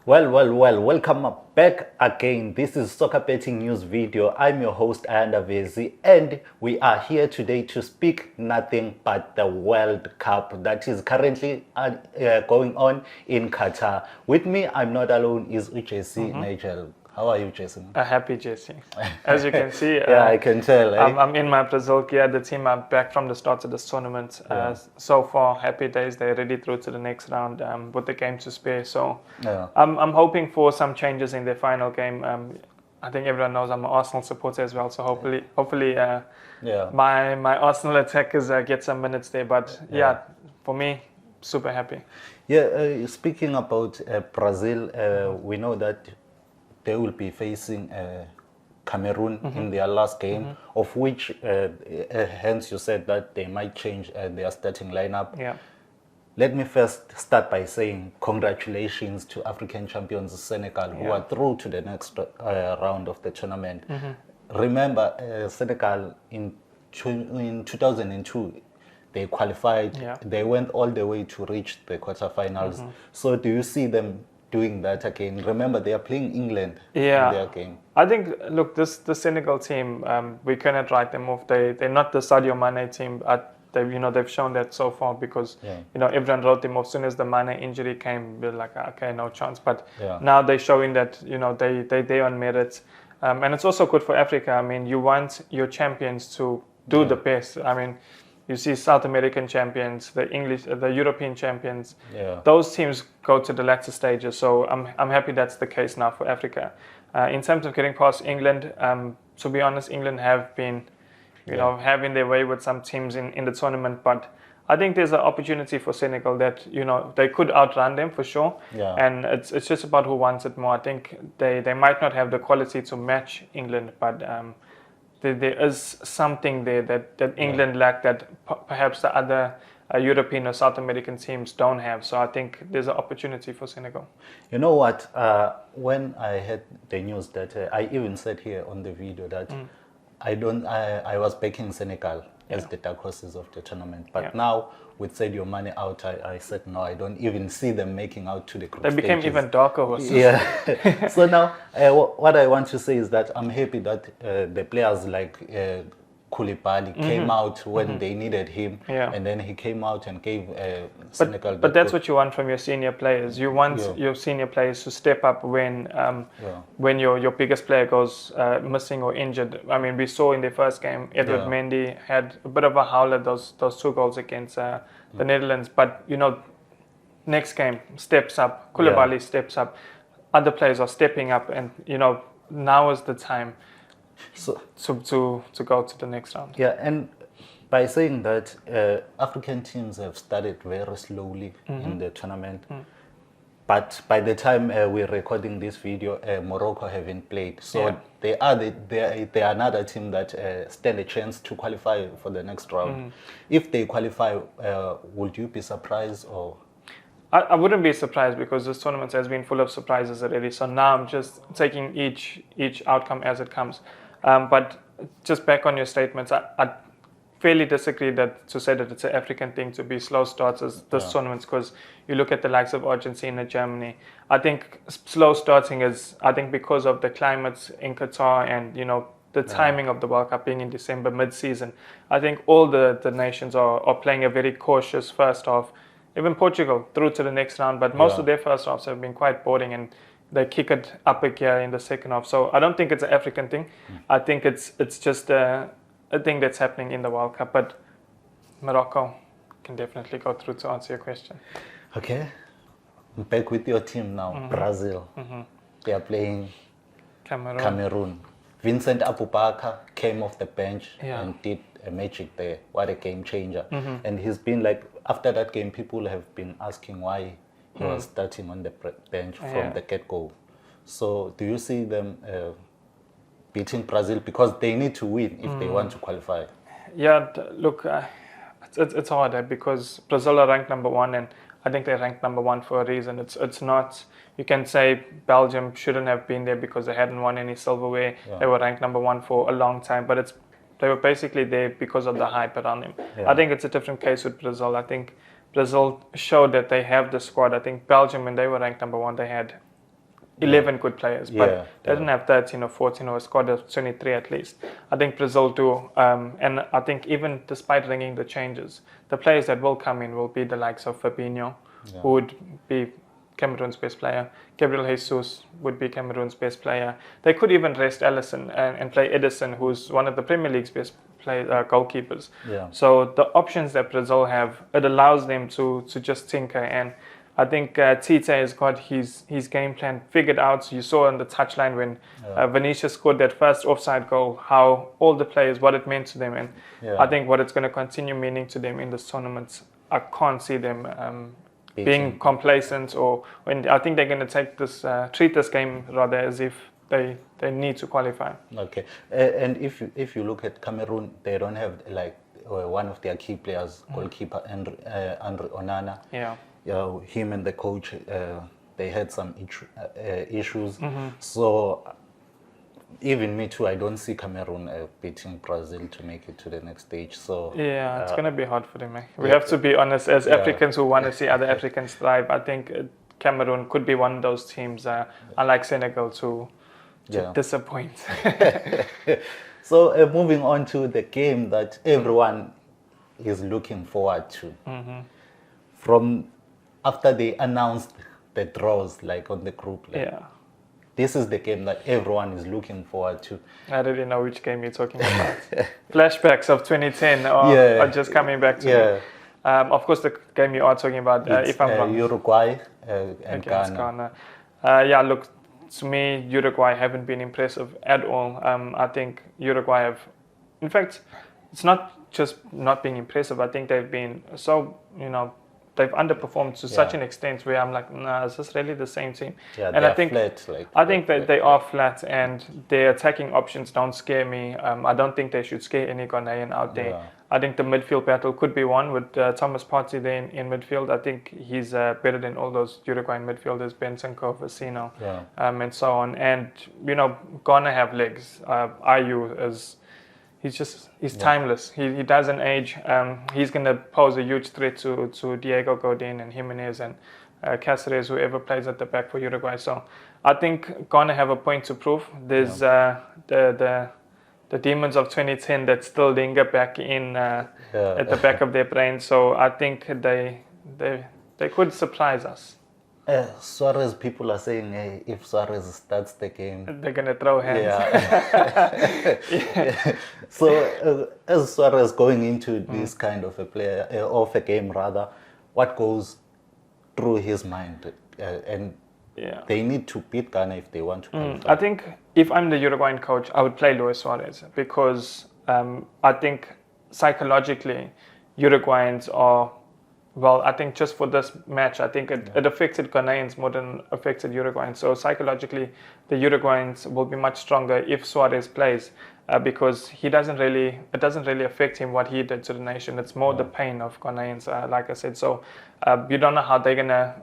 Well, welcome back again. This is Soccer Betting News Video. I'm your host, Ayanda Vezi, and we are here today to speak nothing but the World Cup that is currently going on in Qatar. With me, I'm not alone, is Jesse Nagel. How are you, Jason? Happy Jesse. As you can see, yeah, I can tell. I'm in my Brazil gear. The team are back from the start of this tournament. So far, happy days. They're ready through to the next round with the game to spare. So I'm hoping for some changes in their final game. I think everyone knows I'm an Arsenal supporter as well. So hopefully, my Arsenal attackers get some minutes there. But for me, super happy. Yeah, speaking about Brazil, we know that they will be facing Cameroon in their last game, of which hence you said that they might change their starting lineup. Yeah. Let me first start by saying congratulations to African champions Senegal, who are through to the next round of the tournament. Remember, Senegal in 2002, they qualified. They went all the way to reach the quarterfinals. So do you see them doing that again? Remember, they are playing England in their game. I think, look, the Senegal team, we cannot write them off. They're not the Sadio Mane team. They've shown that so far because everyone wrote them off. As soon as the Mane injury came, we're like, okay, no chance. But now they're showing that they're on merit, and it's also good for Africa. I mean, you want your champions to do the best. I mean, you see South American champions, the European champions. Those teams go to the latter stages. So I'm happy that's the case now for Africa. In terms of getting past England, to be honest, England have been, having their way with some teams in the tournament. But I think there's an opportunity for Senegal that they could outrun them for sure. And it's just about who wants it more. I think they might not have the quality to match England, but there is something there that England lack that perhaps the other European or South American teams don't have. So I think there's an opportunity for Senegal. You know what? When I heard the news that I even said here on the video that I was backing Senegal as the dark horses of the tournament. But now with Sadio Mane out, I said no, I don't even see them making out to the group They became stages. even darker horses. Yeah. So now what I want to say is that I'm happy that the players like Koulibaly came out when they needed him, and then he came out and gave Senegal. But that's what you want from your senior players. You want your senior players to step up when your biggest player goes missing or injured. I mean, we saw in the first game, Edward Mendy had a bit of a howler, those 2 goals against the Netherlands. But next game steps up. Koulibaly steps up. Other players are stepping up, and now is the time. So to go to the next round. Yeah, and by saying that, African teams have started very slowly in the tournament. But by the time we're recording this video, Morocco haven't played. So they are another team that stand a chance to qualify for the next round. If they qualify, would you be surprised or? I wouldn't be surprised because this tournament has been full of surprises already. So now I'm just taking each outcome as it comes. But just back on your statements, I fairly disagree to say that it's an African thing to be slow starts as this tournament, because you look at the likes of Argentina, Germany. I think slow starting is, because of the climates in Qatar and the timing of the World Cup being in December mid-season. I think all the nations are playing a very cautious first half. Even Portugal through to the next round, but most of their first halves have been quite boring, and they kick it up a gear in the second half. So I don't think it's an African thing. I think it's just a thing that's happening in the World Cup. But Morocco can definitely go through to answer your question. Okay, back with your team now. Brazil, they are playing Cameroon. Vincent Abubakar came off the bench and did a magic there. What a game changer. And he's been like, after that game, people have been asking why he was starting on the bench from the get-go. So do you see them beating Brazil? Because they need to win if they want to qualify. Yeah, look, it's hard because Brazil are ranked number 1, and I think they're ranked number 1 for a reason. It's not, you can say Belgium shouldn't have been there because they hadn't won any silverware. They were ranked number 1 for a long time, but they were basically there because of the hype around them. I think it's a different case with Brazil. I think Brazil showed that they have the squad. I think Belgium, when they were ranked number 1, they had 11 good players, but they didn't have 13 or 14 or a squad of 23 at least. I think Brazil do, and I think even despite ringing the changes, the players that will come in will be the likes of Fabinho, who would be Cameroon's best player. Gabriel Jesus would be Cameroon's best player. They could even rest Alisson and play Edison, who's one of the Premier League's best goalkeepers. So the options that Brazil have, it allows them to just tinker. And I think Tite has got his game plan figured out. So you saw on the touchline when Vinicius scored that first offside goal, how all the players, what it meant to them. And I think what it's going to continue meaning to them in this tournament, I can't see them being complacent, or when I think they're going to take this, treat this game rather as if they need to qualify. Okay, and if you look at Cameroon, they don't have like one of their key players, goalkeeper Andre Onana. Him and the coach, they had some issues. So even me too, I don't see Cameroon beating Brazil to make it to the next stage. So it's going to be hard for them. We have to be honest, as Africans who want to see other Africans thrive. I think Cameroon could be one of those teams, unlike Senegal, to disappoint. So moving on to the game that everyone is looking forward to. From after they announced the draws, like on the group, this is the game that everyone is looking forward to. I don't even know which game you're talking about. Flashbacks of 2010 or just coming back to me. Of course, the game you are talking about, if I'm wrong. Uruguay and Ghana. Look, to me, Uruguay haven't been impressive at all. I think Uruguay have, in fact, it's not just not being impressive. I think they've been so, they've underperformed to such an extent where I'm like, nah, is this really the same team? And I think flat, I think that they are flat, and their attacking options don't scare me. I don't think they should scare any Ghanaian out there. I think the midfield battle could be won with Thomas Partey there in midfield. I think he's better than all those Uruguayan midfielders, Benson, Vecino, and so on. And Ghana have legs. Ayew is. He's timeless. He doesn't age. He's going to pose a huge threat to Diego Godin and Jimenez and Cáceres, whoever plays at the back for Uruguay. So I think Ghana have a point to prove. There's the demons of 2010 that still linger back in at the back of their brain. So I think they could surprise us. Suarez, people are saying, hey, if Suarez starts the game, they're going to throw hands. So as Suarez going into this kind of a player, of a game rather, what goes through his mind? And they need to beat Ghana if they want to qualify. I think if I'm the Uruguayan coach, I would play Luis Suarez because I think psychologically Uruguayans are, well, I think just for this match, I think it affected Ghanaians more than affected Uruguayans. So psychologically, the Uruguayans will be much stronger if Suarez plays because it doesn't really affect him what he did to the nation. It's more the pain of Ghanaians, like I said. So you don't know how they're gonna,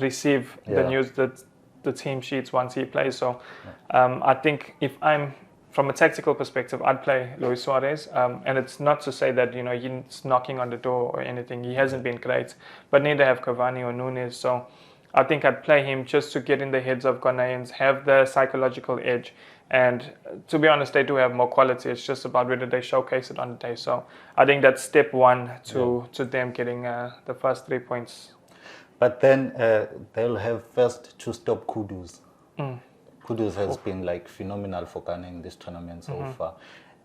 receive the news that the team sheets once he plays. So I think if I'm from a tactical perspective, I'd play Luis Suarez, and it's not to say that he's knocking on the door or anything. He hasn't been great, but neither have Cavani or Nunes. So I think I'd play him just to get in the heads of Ghanaians, have the psychological edge, and to be honest, they do have more quality. It's just about whether they showcase it on the day. So I think that's step one to them getting the first 3 points. But then they'll have first to stop Kudus. Kudus has been like phenomenal for Ghana in this tournament so far.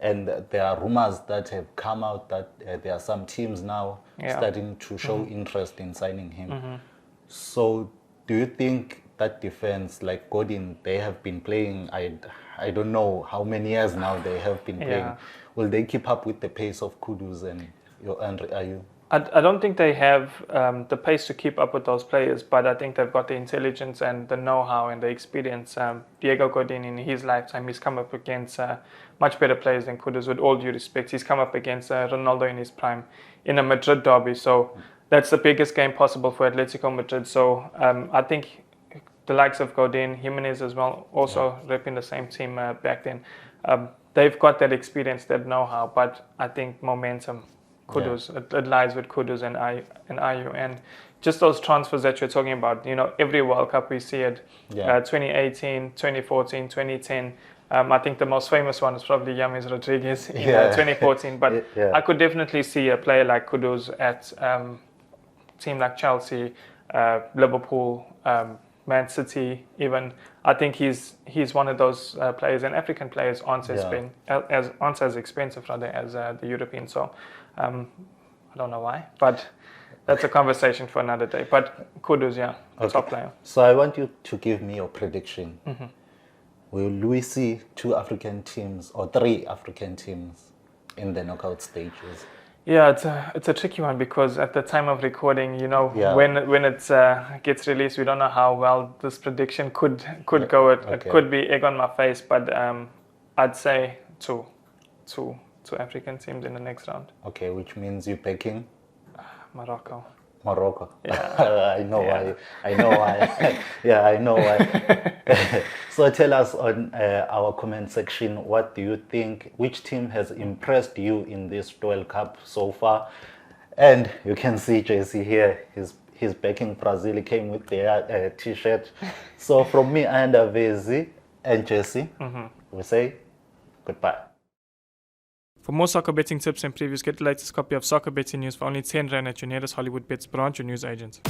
And there are rumors that have come out that there are some teams now starting to show interest in signing him. So do you think that defense, like Godin, they have been playing, I don't know how many years now they have been playing. Will they keep up with the pace of Kudus and Ayew? I don't think they have the pace to keep up with those players, but I think they've got the intelligence and the know-how and the experience. Diego Godin, in his lifetime, he's come up against much better players than Kudus, with all due respect. He's come up against Ronaldo in his prime in a Madrid derby. So that's the biggest game possible for Atletico Madrid. So I think the likes of Godin, Jimenez as well, also repping the same team back then. They've got that experience, that know-how, but I think momentum Kudus. It lies with Kudus and IU. And just those transfers that you're talking about, every World Cup we see it. 2018, 2014, 2010. I think the most famous one is probably James Rodriguez in 2014. But I could definitely see a player like Kudus at team like Chelsea, Liverpool, Man City, even. I think he's one of those players, and African players aren't as expensive rather as the European. So I don't know why, but that's a conversation for another day. But Kudus, top player. So I want you to give me your prediction. Will we see 2 African teams or 3 African teams in the knockout stages? Yeah, it's a tricky one because at the time of recording, when it gets released, we don't know how well this prediction could go. It could be egg on my face, but I'd say two African teams in the next round. Okay, which means you're picking Morocco. Yeah. I know why. I know why. So tell us on our comment section, what do you think? Which team has impressed you in this World Cup so far? And you can see JC here. He's backing Brazil. He came with their T-shirt. So from me, Ayanda, Vezi, and JC, we say goodbye. For more soccer betting tips and previews, get the latest copy of Soccer Betting News for only 10 Rand at your nearest Hollywood Bets branch or news agent.